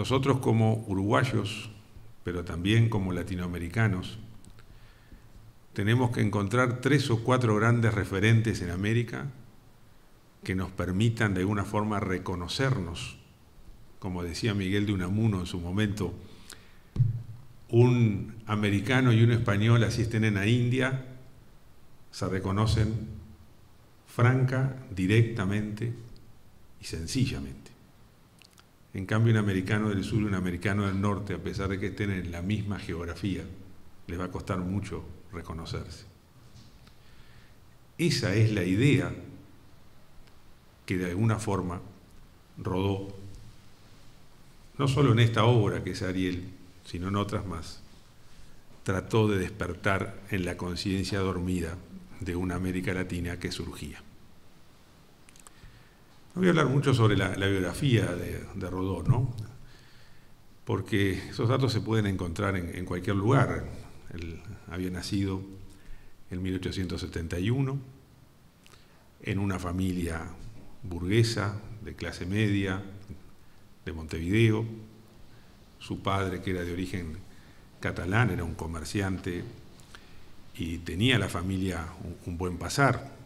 nosotros como uruguayos, pero también como latinoamericanos, tenemos que encontrar 3 o 4 grandes referentes en América que nos permitan de alguna forma reconocernos. Como decía Miguel de Unamuno en su momento, un americano y un español, así estén en la India, se reconocen franca, directamente y sencillamente. En cambio, un americano del sur y un americano del norte, a pesar de que estén en la misma geografía, les va a costar mucho reconocerse. Esa es la idea que de alguna forma Rodó, no solo en esta obra que es Ariel, sino en otras más, trató de despertar en la conciencia dormida de una América Latina que surgía. No voy a hablar mucho sobre la biografía de Rodó, ¿no? Porque esos datos se pueden encontrar en cualquier lugar. Él había nacido en 1871 en una familia burguesa de clase media de Montevideo. Su padre, que era de origen catalán, era un comerciante y tenía la familia un buen pasar.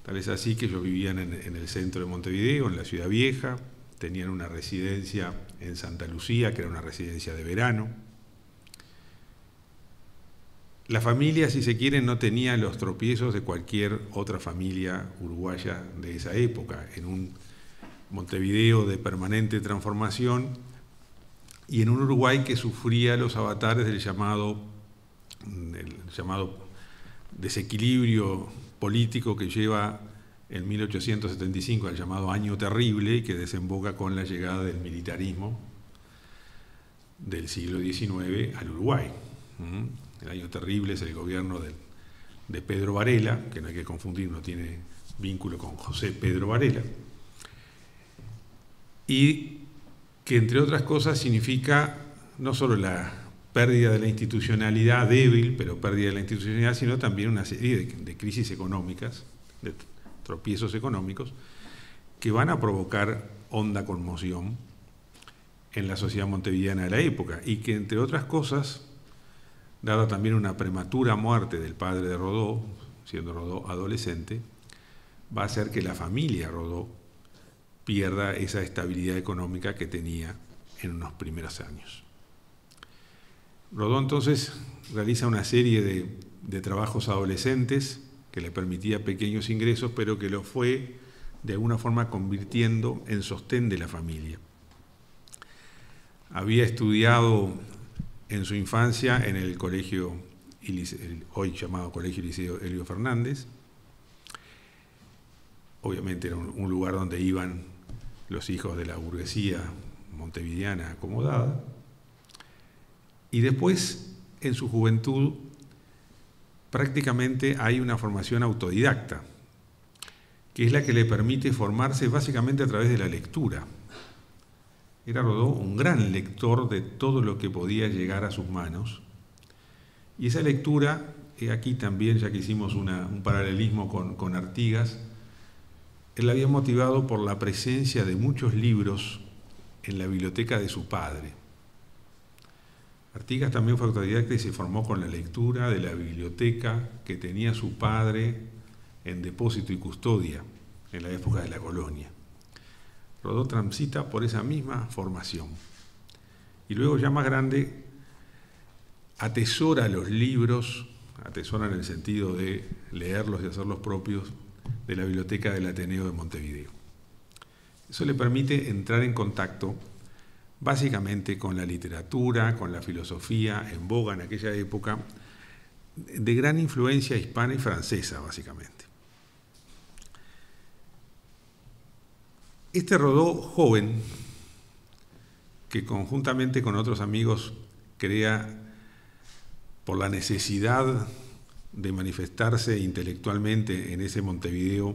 Tal es así que ellos vivían en el centro de Montevideo, en la Ciudad Vieja, tenían una residencia en Santa Lucía, que era una residencia de verano. La familia, si se quiere, no tenía los tropiezos de cualquier otra familia uruguaya de esa época, en un Montevideo de permanente transformación y en un Uruguay que sufría los avatares del llamado desequilibrio político que lleva en 1875 al llamado Año Terrible y que desemboca con la llegada del militarismo del siglo XIX al Uruguay. El Año Terrible es el gobierno de Pedro Varela, que no hay que confundir, no tiene vínculo con José Pedro Varela, y que entre otras cosas significa no solo la pérdida de la institucionalidad débil, pero pérdida de la institucionalidad, sino también una serie de crisis económicas, de tropiezos económicos, que van a provocar honda conmoción en la sociedad montevideana de la época, y que entre otras cosas, dada también una prematura muerte del padre de Rodó, siendo Rodó adolescente, va a hacer que la familia Rodó pierda esa estabilidad económica que tenía en unos primeros años. Rodó entonces realiza una serie de trabajos adolescentes que le permitía pequeños ingresos, pero que lo fue de alguna forma convirtiendo en sostén de la familia. Había estudiado en su infancia en el colegio, hoy llamado Colegio Liceo Elio Fernández. Obviamente era un lugar donde iban los hijos de la burguesía montevideana acomodada. Y después, en su juventud, prácticamente hay una formación autodidacta, que es la que le permite formarse básicamente a través de la lectura. Era Rodó un gran lector de todo lo que podía llegar a sus manos. Y esa lectura, aquí también, ya que hicimos un paralelismo con Artigas, él la había motivado por la presencia de muchos libros en la biblioteca de su padre. Artigas también fue autodidacta y se formó con la lectura de la biblioteca que tenía su padre en depósito y custodia en la época de la colonia. Rodó transita por esa misma formación. Y luego, ya más grande, atesora los libros, atesora en el sentido de leerlos y hacerlos propios, de la biblioteca del Ateneo de Montevideo. Eso le permite entrar en contacto básicamente con la literatura, con la filosofía en boga en aquella época, de gran influencia hispana y francesa, básicamente. Este Rodó joven, que conjuntamente con otros amigos crea, por la necesidad de manifestarse intelectualmente en ese Montevideo,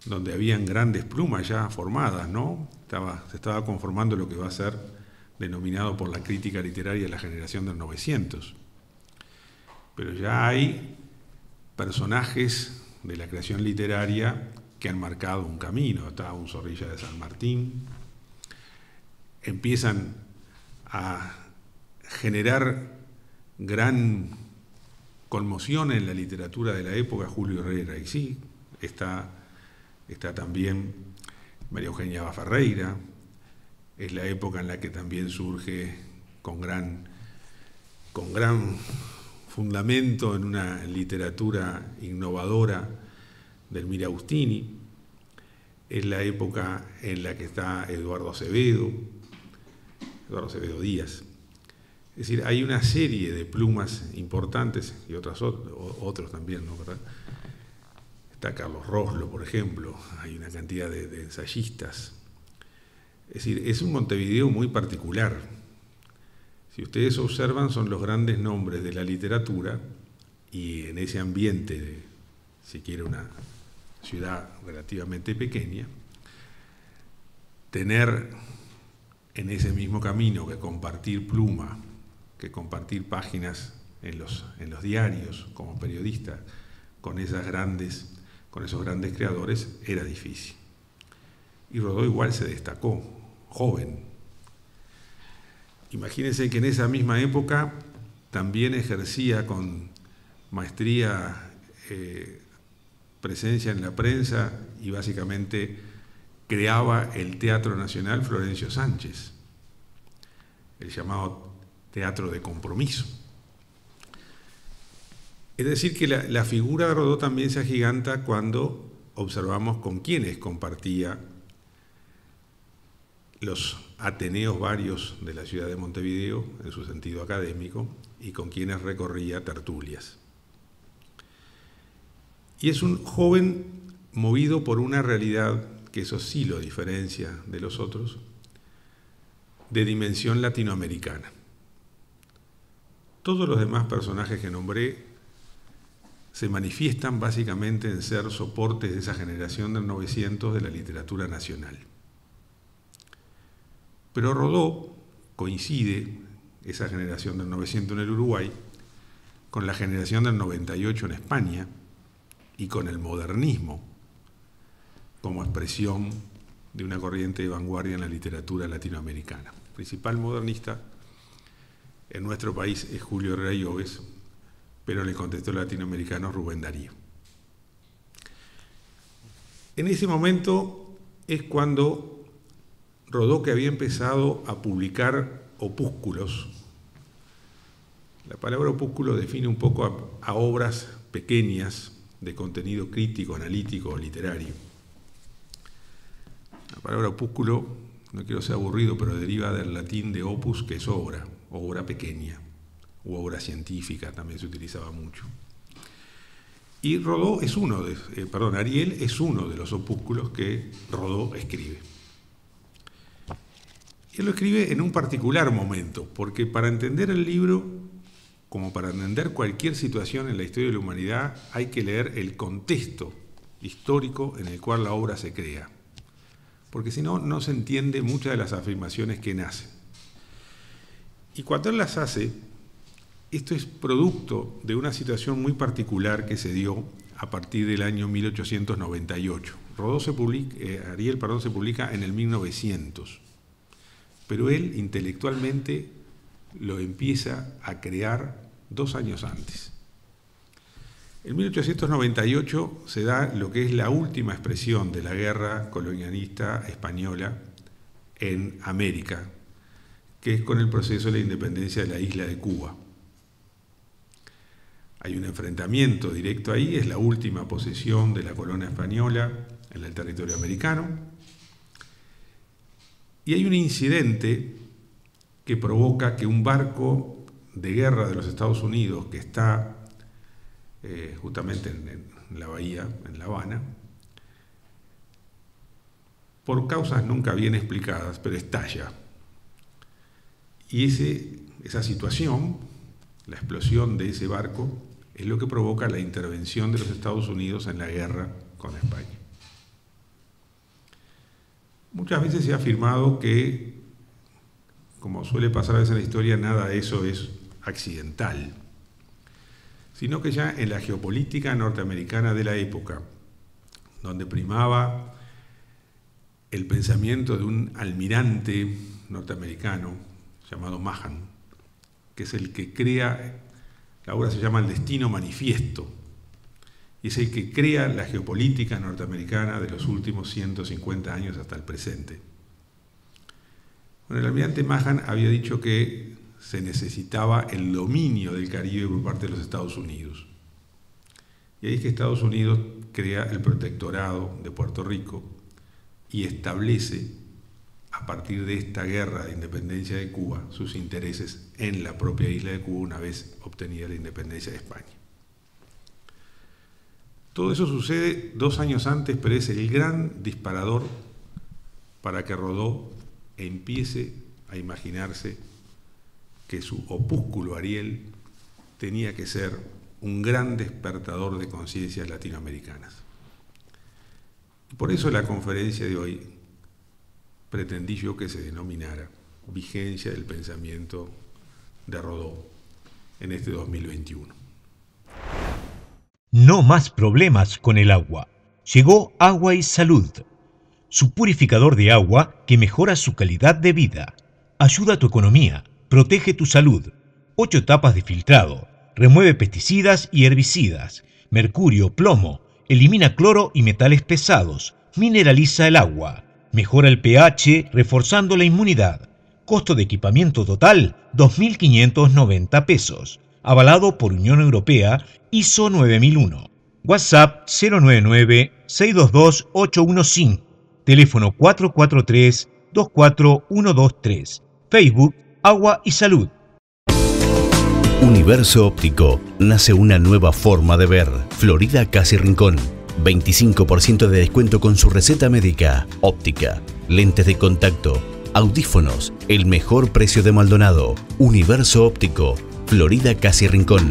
donde habían grandes plumas ya formadas, ¿no? Se estaba conformando lo que va a ser denominado por la crítica literaria la generación del 900. Pero ya hay personajes de la creación literaria que han marcado un camino. Está un Zorrilla de San Martín, empiezan a generar gran conmoción en la literatura de la época, Julio Herrera, y sí, está también María Eugenia Baferreira. Es la época en la que también surge con gran fundamento en una literatura innovadora Delmira Agustini. Es la época en la que está Eduardo Acevedo Díaz. Es decir, hay una serie de plumas importantes y otros también, ¿no? ¿Verdad? Está Carlos Roslo, por ejemplo, hay una cantidad de ensayistas. Es decir, es un Montevideo muy particular. Si ustedes observan, son los grandes nombres de la literatura, y en ese ambiente de, si quiere, una ciudad relativamente pequeña, tener en ese mismo camino que compartir pluma, que compartir páginas en los diarios como periodista con esos grandes creadores, era difícil. Y Rodó igual se destacó, joven. Imagínense que en esa misma época también ejercía con maestría presencia en la prensa y básicamente creaba el Teatro Nacional Florencio Sánchez, el llamado teatro de compromiso. Es decir, que la figura de Rodó también se agiganta cuando observamos con quiénes compartía los ateneos varios de la ciudad de Montevideo, en su sentido académico, y con quienes recorría tertulias. Y es un joven movido por una realidad, que eso sí lo diferencia de los otros, de dimensión latinoamericana. Todos los demás personajes que nombré se manifiestan básicamente en ser soportes de esa generación del 900 de la literatura nacional. Pero Rodó coincide, esa generación del 900 en el Uruguay, con la generación del 98 en España y con el modernismo como expresión de una corriente de vanguardia en la literatura latinoamericana. El principal modernista en nuestro país es Julio Herrera Lloves, pero en el contexto latinoamericano Rubén Darío. En ese momento es cuando Rodó, que había empezado a publicar opúsculos. La palabra opúsculo define un poco a obras pequeñas de contenido crítico, analítico o literario. La palabra opúsculo, no quiero ser aburrido, pero deriva del latín de opus, que es obra, obra pequeña, u obra científica, también se utilizaba mucho. Y Rodó es Ariel es uno de los opúsculos que Rodó escribe. Y él lo escribe en un particular momento, porque para entender el libro, como para entender cualquier situación en la historia de la humanidad, hay que leer el contexto histórico en el cual la obra se crea. Porque si no, no se entiende muchas de las afirmaciones que nacen. Y cuando él las hace, esto es producto de una situación muy particular que se dio a partir del año 1898. Ariel se publica en el 1900. Pero él intelectualmente lo empieza a crear 2 años antes. En 1898 se da lo que es la última expresión de la guerra colonialista española en América, que es con el proceso de la independencia de la isla de Cuba. Hay un enfrentamiento directo ahí, es la última posesión de la colonia española en el territorio americano. Y hay un incidente que provoca que un barco de guerra de los Estados Unidos, que está justamente en la bahía, en La Habana, por causas nunca bien explicadas, pero estalla. Y esa situación, la explosión de ese barco, es lo que provoca la intervención de los Estados Unidos en la guerra con España. Muchas veces se ha afirmado que, como suele pasar a veces en la historia, nada de eso es accidental, sino que ya en la geopolítica norteamericana de la época, donde primaba el pensamiento de un almirante norteamericano llamado Mahan, que es el que crea, la obra se llama El Destino Manifiesto, y es el que crea la geopolítica norteamericana de los últimos 150 años hasta el presente. Bueno, el almirante Mahan había dicho que se necesitaba el dominio del Caribe por parte de los Estados Unidos. Y ahí es que Estados Unidos crea el protectorado de Puerto Rico y establece, a partir de esta guerra de independencia de Cuba, sus intereses en la propia isla de Cuba una vez obtenida la independencia de España. Todo eso sucede 2 años antes, pero es el gran disparador para que Rodó empiece a imaginarse que su opúsculo Ariel tenía que ser un gran despertador de conciencias latinoamericanas. Por eso la conferencia de hoy pretendí yo que se denominara Vigencia del Pensamiento de Rodó en este 2021. No más problemas con el agua. Llegó Agua y Salud, su purificador de agua que mejora su calidad de vida, ayuda a tu economía, protege tu salud. 8 etapas de filtrado, remueve pesticidas y herbicidas, mercurio, plomo, elimina cloro y metales pesados, mineraliza el agua, mejora el pH reforzando la inmunidad. Costo de equipamiento total, 2.590 pesos. Avalado por Unión Europea, ISO 9001. WhatsApp 099-622-815. Teléfono 443-24123. Facebook Agua y Salud. Universo Óptico. Nace una nueva forma de ver. Florida Casi Rincón. 25% de descuento con su receta médica. Óptica, lentes de contacto, audífonos. El mejor precio de Maldonado. Universo Óptico. Florida Casi Rincón.